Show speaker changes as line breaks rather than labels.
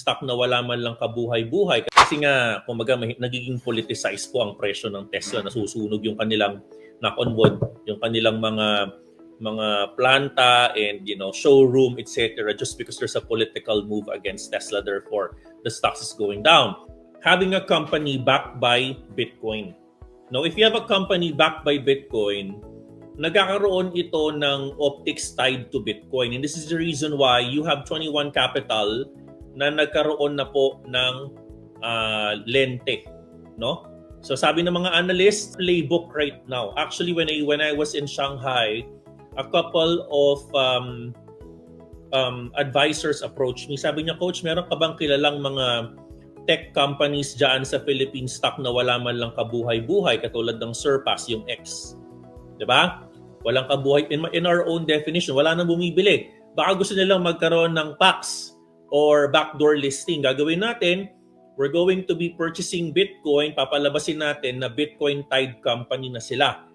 stock na wala man lang kabuhay-buhay. Kasi nga, kumbaga, nagiging politicized po ang presyo ng Tesla. Nasusunog yung kanilang, knock on wood, yung kanilang mga planta and showroom, etc. just because there's a political move against Tesla. Therefore, the stocks is going down. Having a company backed by Bitcoin. Now, if you have a company backed by Bitcoin, nagkakaroon ito ng optics tied to Bitcoin. And this is the reason why you have 21 Capital na nagkaroon na po ng lente, no? So sabi ng mga analysts, playbook right now. Actually, when I was in Shanghai, a couple of advisors approached me. Sabi niya, Coach, meron ka bang kilalang mga tech companies dyan sa Philippine stock na wala man lang kabuhay-buhay, katulad ng Surpass, yung X? Diba? Walang kabuhay. In our own definition, wala nang bumibili. Baka gusto nilang magkaroon ng PAX or backdoor listing. Gagawin natin, we're going to be purchasing Bitcoin, papalabasin natin na Bitcoin-tied company na sila.